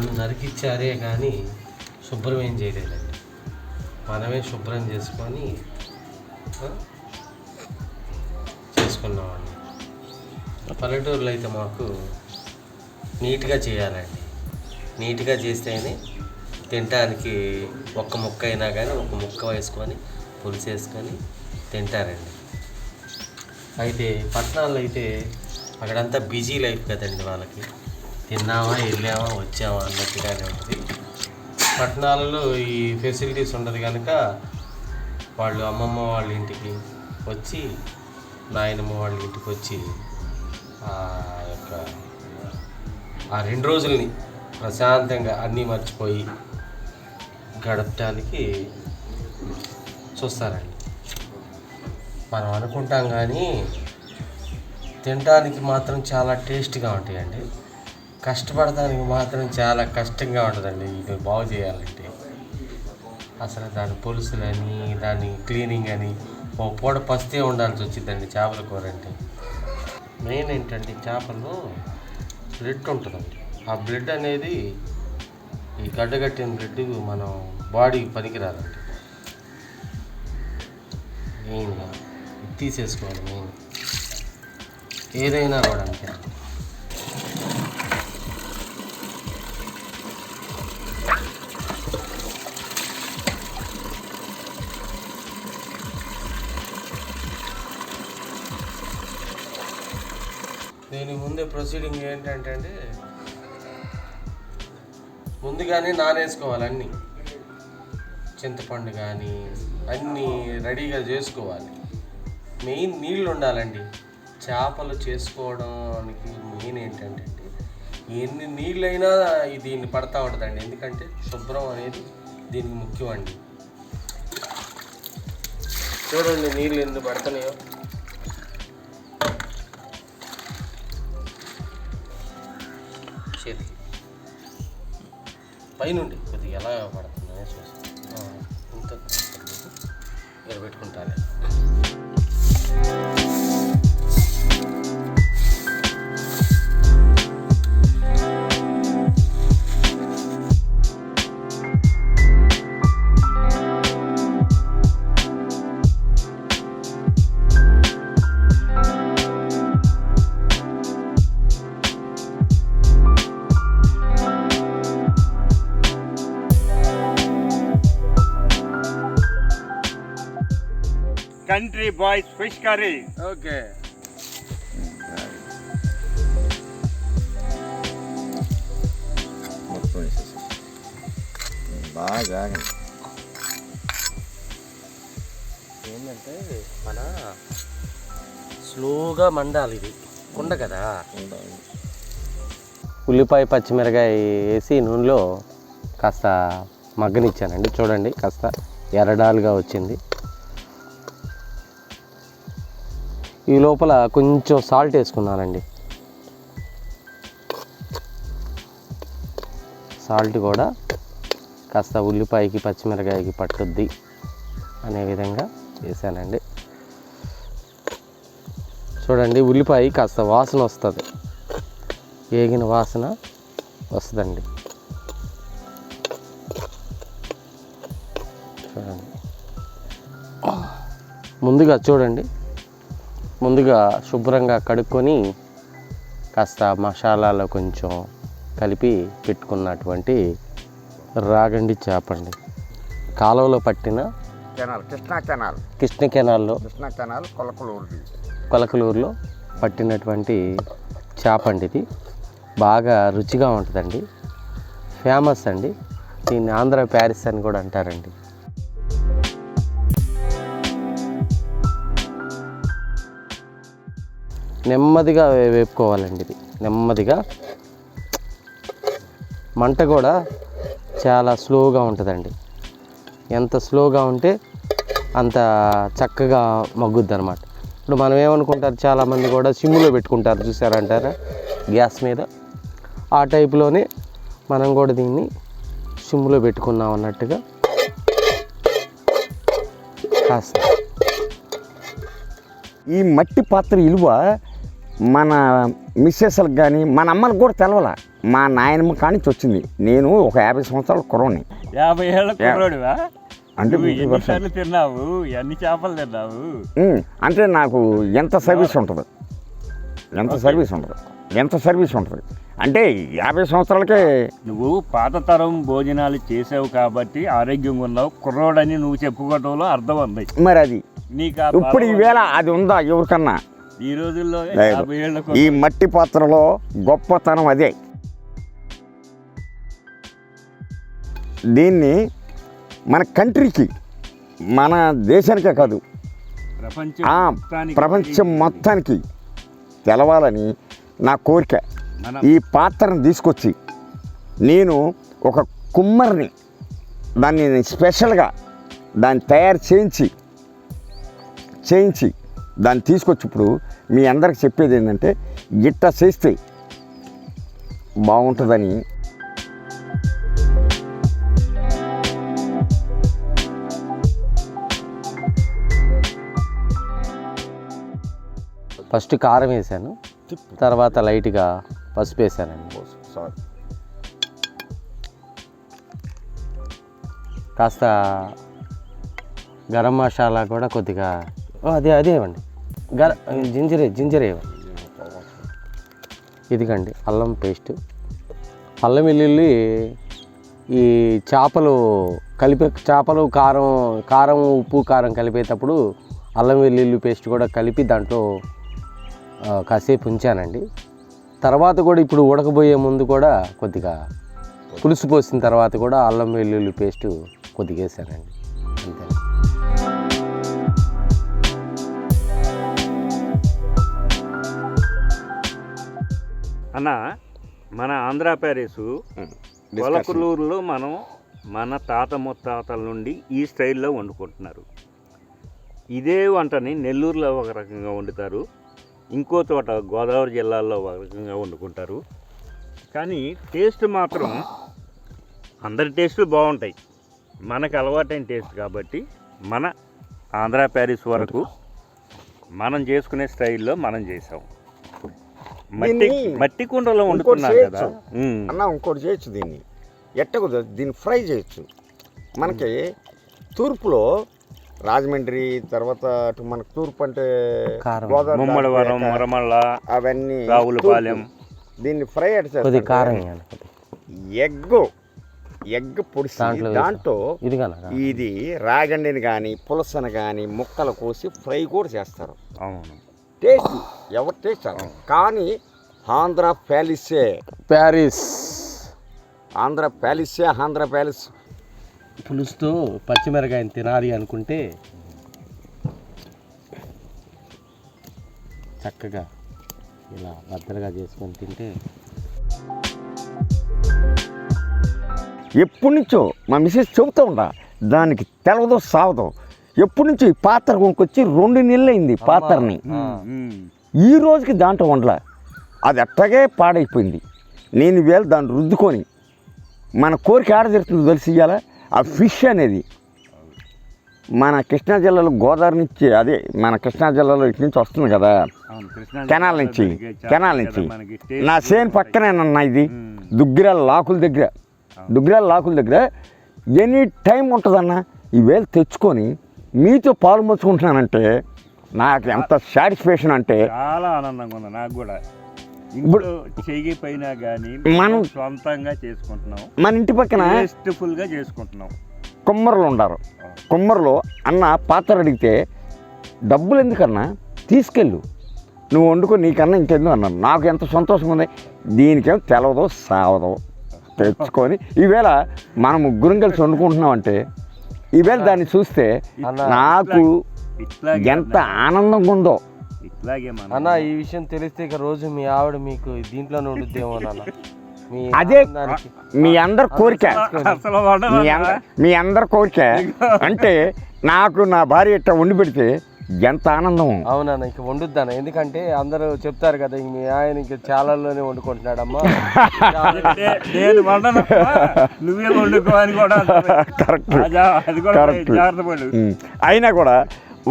వాళ్ళు నరికిచ్చారే కానీ శుభ్రం ఏం చేయలేదండి. మనమే శుభ్రం చేసుకొని చేసుకున్నామండి. పల్లెటూరులో అయితే మాకు నీట్గా చేయాలండి. నీట్గా చేస్తేనే తినడానికి ఒక్క ముక్క అయినా కానీ ఒక ముక్క వేసుకొని పులుసు వేసుకొని తింటారండి. అయితే పట్టణాల్లో అయితే అక్కడంతా బిజీ లైఫ్ కదండి, వాళ్ళకి తిన్నామా వెళ్ళామా వచ్చామా అన్నట్టుగానే ఉంటుంది. పట్టణాలలో ఈ ఫెసిలిటీస్ ఉండదు కనుక వాళ్ళు అమ్మమ్మ వాళ్ళ ఇంటికి వచ్చి, నాయనమ్మ వాళ్ళ ఇంటికి వచ్చి ఆ 2 రోజుల్ని ప్రశాంతంగా అన్నీ మర్చిపోయి గడపడానికి చూస్తారండి. మనం అనుకుంటాం కానీ తినడానికి మాత్రం చాలా టేస్ట్గా ఉంటాయండి. కష్టపడటానికి మాత్రం చాలా కష్టంగా ఉంటుందండి. ఇది బాగు చేయాలంటే అసలు దాని పులుసులని, దాని క్లీనింగ్ అని ఓ పూట పస్తే ఉండాల్సి వచ్చిందండి. చేపల కూర అంటే మెయిన్ ఏంటంటే చేపల్లో బ్లడ్ ఉంటుందండి. ఆ బ్లడ్ అనేది ఈ గడ్డగట్టిన బ్లడ్ మనం బాడీకి పనికిరాదండి. మెయిన్గా తీసేసుకోవాలి. మెయిన్ ఏదైనా కూడా అంతే. దీని ముందే ప్రొసీడింగ్ ఏంటంటే అండి, ముందుగానే నానేసుకోవాలి. అన్నీ చింతపండు కానీ అన్నీ రెడీగా చేసుకోవాలి. మెయిన్ నీళ్ళు ఉండాలండి. చేపలు చేసుకోవడానికి మెయిన్ ఏంటంటే ఎన్ని నీళ్ళైనా దీన్ని పడతా ఉంటుందండి. ఎందుకంటే శుభ్రం అనేది దీనికి ముఖ్యం అండి. చూడండి నీళ్ళు ఎందుకు పడుతున్నాయో. చేతికి పైనుండి కొద్దిగా ఎలా పడుతుందనే చూస్తాను. ఇంత ఎరబెట్టుకుంటాను. Country boys fish curry. Okay. బాగా ఏంటంటే మన స్లోగా మండాలి. ఇది కుండ కదా. ఉల్లిపాయ పచ్చిమిరకాయ వేసి నూనెలో కాస్త మగ్గనిచ్చానండి. చూడండి కాస్త ఎర్రడాలుగా వచ్చింది. ఈ లోపల కొంచెం సాల్ట్ వేసుకున్నానండి. సాల్ట్ కూడా కాస్త ఉల్లిపాయకి పచ్చిమిరకాయకి పట్టుద్ది అనే విధంగా వేసానండి. చూడండి ఉల్లిపాయ కాస్త వాసన వస్తుంది, వేగిన వాసన వస్తుందండి. చూడండి ముందుగా శుభ్రంగా కడుక్కొని కాస్త మసాలాలో కొంచెం కలిపి పెట్టుకున్నటువంటి రాగండి చేప అండి. కాలువలో పట్టిన కెనాల్, కృష్ణ కెనాల్లో కొలకలూరులో పట్టినటువంటి చేప అండి. ఇది బాగా రుచిగా ఉంటుందండి. ఫేమస్ అండి. దీన్ని ఆంధ్ర ప్యారిస్ అని కూడా అంటారండి. నెమ్మదిగా వేపుకోవాలండి. ఇది నెమ్మదిగా, మంట కూడా చాలా స్లోగా ఉంటుందండి. ఎంత స్లోగా ఉంటే అంత చక్కగా మగ్గుద్ది అనమాట. ఇప్పుడు మనం ఏమనుకుంటారు, చాలామంది కూడా సిమ్లో పెట్టుకుంటారు చూసారంటారా గ్యాస్ మీద. ఆ టైపులోనే మనం కూడా దీన్ని సిమ్లో పెట్టుకున్నాం అన్నట్టుగా కాస్త. ఈ మట్టి పాత్ర విలువ మన మిస్సెస్లకు కానీ మన అమ్మలకు కూడా తెలవాల. మా నాయనమ్మ కానించి వచ్చింది. నేను ఒక 50 సంవత్సరాల కుర్రోని. 50 ఏళ్ళ కుర్రోడివా? అంటే ఎన్నిసార్లు తిన్నావు, ఎన్ని చేపలు తిన్నావు? అంటే నాకు ఎంత సర్వీస్ ఉంటుంది, ఎంత సర్వీస్ ఉంటుంది అంటే 50 సంవత్సరాలకే. నువ్వు పాత తరం భోజనాలు చేసావు కాబట్టి ఆరోగ్యంగా ఉన్నావు. కుర్రోడని నువ్వు చెప్పుకోవటంలో అర్థం ఉంది. మరి అది నీకు ఇప్పుడు ఈవేళ అది ఉందా ఎవరికన్నా? ఈ రోజుల్లో ఈ మట్టి పాత్రలో గొప్పతనం అదే. దీన్ని మన కంట్రీకి, మన దేశానికే కాదు ప్రపంచం మొత్తానికి తెలవాలని నా కోరిక. ఈ పాత్రను తీసుకొచ్చి నేను ఒక కుమ్మరిని దాన్ని స్పెషల్గా దాన్ని తయారు చేయించి దాన్ని తీసుకొచ్చి ఇప్పుడు మీ అందరికి చెప్పేది ఏంటంటే గిట్ట చేస్తే బాగుంటుందని. ఫస్ట్ కారం వేసాను, తర్వాత లైట్గా పసుపు వేసానండి. కాస్త గరం మసాలా కూడా కొద్దిగా అదే ఇవ్వండి. జింజర్ ఇవ్వండి. ఇదిగండి అల్లం పేస్ట్, అల్లం వెల్లుల్లి. ఈ చేపలు కారం ఉప్పు కారం కలిపేటప్పుడు అల్లం వెల్లుల్లి పేస్ట్ కూడా కలిపి దాంట్లో కాసేపు ఉంచానండి. తర్వాత కూడా ఇప్పుడు ఉడకబోయే ముందు కూడా కొద్దిగా పులుసు పోసిన తర్వాత కూడా అల్లం వెల్లుల్లి పేస్ట్ కొద్దిగా వేసానండి. అంతే. అన్న, మన ఆంధ్ర ప్యారిస్ కొలకులూరులో మన తాత ముత్తాతల నుండి ఈ స్టైల్లో వండుకుంటున్నారు. ఇదే వంటని నెల్లూరులో ఒక రకంగా వండుతారు, ఇంకో చోట గోదావరి జిల్లాల్లో ఒక రకంగా వండుకుంటారు. కానీ టేస్ట్ మాత్రం అందరి టేస్టులు బాగుంటాయి. మనకు అలవాటైన టేస్ట్ కాబట్టి మన ఆంధ్ర ప్యారిస్ వరకు మనం చేసుకునే స్టైల్లో మనం చేసాం. మట్టి కుండలో వండుకున్నాం కదా అన్న. ఇంకోటి చేయొచ్చు, దీన్ని ఎట్టకూడదు, దీన్ని ఫ్రై చేయొచ్చు. మనకి తూర్పులో రాజమండ్రి, తర్వాత అటు మనకు తూర్పు అంటే ముమ్మడివరం, మరమళ్ళ, అవన్నీ రావులపాలెం. దీన్ని ఫ్రై ఎగ్ పొడిచి దాంట్లో ఇది రాగండిని కానీ పులసను కానీ ముక్కలు కోసి ఫ్రై కూడా చేస్తారు. అవును, టేస్ట్ ఎవరు టేస్ట్ కానీ ఆంధ్ర ప్యాలెస్ పులుసుతో పచ్చిమిరకాయని తినాలి అనుకుంటే చక్కగా ఇలా బద్దలుగా చేసుకొని తింటే. ఎప్పటి నుంచో మా మిసెస్ చెబుతూ ఉంటా, దానికి తెలవదో సావదో. ఎప్పటి నుంచో ఈ పాత్ర కొనుక్కొచ్చి 2 నెలలు అయింది పాత్రని. ఈ రోజుకి దాంట్లో వండలా, అది అట్టగే పాడైపోయింది. నేను వేళ దాన్ని రుద్దుకొని మన కోరిక ఆడ జరుగుతుందో తెలిసి ఇవ్వాలా. ఆ ఫిష్ అనేది మన కృష్ణా జిల్లాలో గోదావరి నుంచి, అదే మన కృష్ణా జిల్లాలో ఇటు నుంచి వస్తుంది కదా, కెనాల్ నుంచి నా చేను పక్కనేనన్నా ఇది. దుగ్గిరాల లాకుల దగ్గర ఎనీ టైం ఉంటుందన్న. ఈవేళ తెచ్చుకొని మీతో పాలు పంచుకుంటున్నానంటే నాకు ఎంత సాటిస్ఫాక్షన్ అంటే చాలా ఆనందంగా ఉంది నాకు కూడా. ఇప్పుడు చెయ్యిపోయినా కానీ మనం సొంతంగా చేసుకుంటున్నాం. మన ఇంటి పక్కన టేస్ట్ఫుల్గా చేసుకుంటున్నాం. కుమ్మరులు ఉండారు. కుమ్మరులో అన్న పాత్ర అడిగితే డబ్బులు ఎందుకన్నా, తీసుకెళ్ళు, నువ్వు వండుకొని నీకన్నా ఇంకెందుకు అన్నాను. నాకు ఎంత సంతోషంగా ఉంది. దీనికేమో తెలవదో సావదో తెచ్చుకొని ఈవేళ మనం 3 కలిసి వండుకుంటున్నామంటే ఈవేళ దాన్ని చూస్తే నాకు ఎంత ఆనందంగా ఉందో. అన్న, ఈ విషయం తెలిస్తే ఇక రోజు మీ ఆవిడ మీకు దీంట్లోనే ఉండుద్దేమో నాన్న. అదే మీ అందరి కోరిక, మీ అందరి కోరిక. అంటే నాకు నా భార్య ఇట్లా వండి పెడితే ఎంత ఆనందం. అవునన్న, ఇంక వండుద్దాను. ఎందుకంటే అందరూ చెప్తారు కదా, మీ ఆయన ఇంక చాలాలోనే వండుకుంటున్నాడమ్మా. నేను వండను, నువ్వే వండుకోవాలి కూడా. కరెక్ట్. అయినా కూడా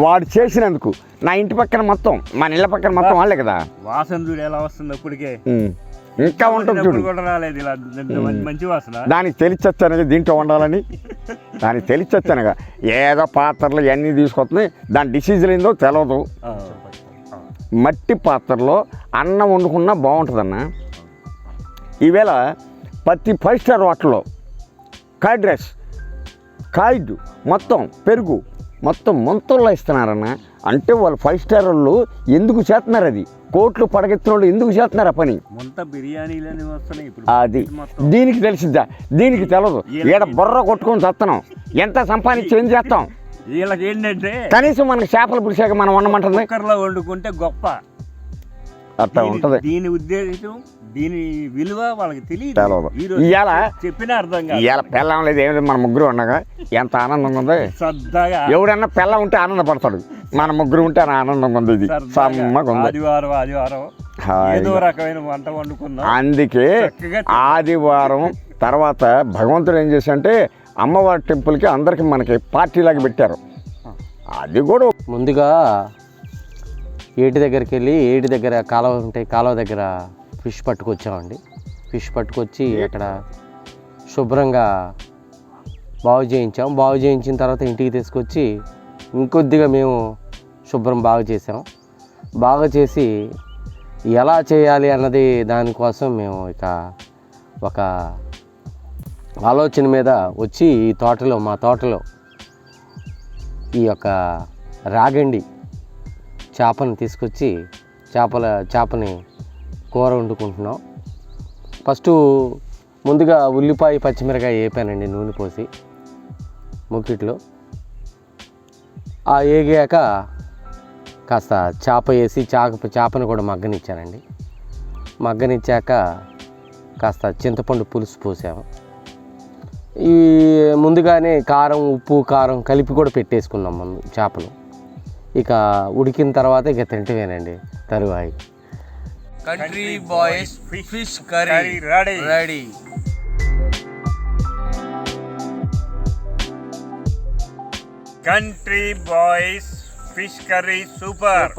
వాడు చేసినందుకు నా ఇంటి పక్కన మొత్తం, మన ఇళ్ళ పక్కన మొత్తం వాళ్ళే కదా. వాసన చూడు ఎలా వస్తుంది అప్పటికే. ఇంకా ఉంటుంది చూడు. కూడా రాలేదు ఇలా మంచి వాసన. దానికి తెలిసొచ్చానుగా దీంట్లో వండాలని, దానికి తెలిసొచ్చానుగా. ఏదో పాత్రలు ఇవన్నీ తీసుకొస్తున్నాయి, దాని డిసీజులు ఏందో తెలియదు. మట్టి పాత్రలో అన్నం వండుకున్నా బాగుంటుందన్న. ఈవేళ ప్రతి 5 స్టార్ హోటల్లో కర్డ్ రైస్, కర్డ్ మొత్తం పెరుగు మొత్తం మొంతల్లో ఇస్తున్నారన్న. అంటే వాళ్ళు 5 స్టార్ వాళ్ళు ఎందుకు చేస్తున్నారు? అది కోట్లు పడగెత్తిన వాళ్ళు ఎందుకు చేస్తున్నారు ఆ పని? అది దీనికి తెలిసిద్దా? దీనికి తెలదు. ఈడ బుర్ర కొట్టుకొని చేస్తున్నాం, ఎంత సంపాదించి ఏం చేస్తాం? వీళ్ళకి ఏంటంటే కనీసం మనకి చేపలు పులిసాక మనం వండమంటుంది, కుక్కర్లో వండుకుంటే గొప్ప. అట్లా ఉంటుంది. దీని ఉద్దేశం, దీని విలువ వాళ్ళకి తెలియదు. ఇవాళ చెప్పినా అర్థం కాదు. ఇవాళ పెళ్ళం లేదు, ఏమి మన ముగ్గురు ఉండగా ఎంత ఆనందంగా ఉంది. సరదాగా ఎవడన్నా పెళ్ళం ఉంటే ఆనందపడతాడు, మన ముగ్గురు ఉంటే ఆనందంగా ఉంది. ఇది సమ్మగా ఉంది. ఆదివారం ఏదో రకమైన వంట వండుకున్నాం. అందుకే ఆదివారం తర్వాత భగవంతుడు ఏం చేశాడంటే అమ్మవారి టెంపుల్కి అందరికి మనకి పార్టీలాగా పెట్టారు. అది కూడా ముందుగా ఏటి దగ్గరికి వెళ్ళి, ఏటి దగ్గర కాలువ ఉంటే కాలువ దగ్గర ఫిష్ పట్టుకొచ్చామండి. ఫిష్ పట్టుకొచ్చి అక్కడ శుభ్రంగా బాగు చేయించాం. బాగు చేయించిన తర్వాత ఇంటికి తీసుకొచ్చి ఇంకొద్దిగా మేము శుభ్రం బాగు చేసాం. బాగా చేసి ఎలా చేయాలి అన్నది దానికోసం మేము ఇక ఒక ఆలోచన మీద వచ్చి ఈ తోటలో, మా తోటలో ఈ యొక్క రాగండి చేపను తీసుకొచ్చి చేపని కూర వండుకుంటున్నాం. ఫస్ట్ ముందుగా ఉల్లిపాయ పచ్చిమిరకాయ వేపానండి నూనె పోసి ముక్కిట్లో. ఆ వేగాక కాస్త చేప వేసి చేపను కూడా మగ్గనిచ్చానండి. మగ్గనిచ్చాక కాస్త చింతపండు పులుసు పోసాము. ఈ ముందుగానే కారం, ఉప్పు, కారం కలిపి కూడా పెట్టేసుకున్నాం మనం చేపలు. ఇక ఉడికిన తర్వాత ఇక తింటవేనండి తరువాయి. Country boys fish curry ready. Country boys fish curry super.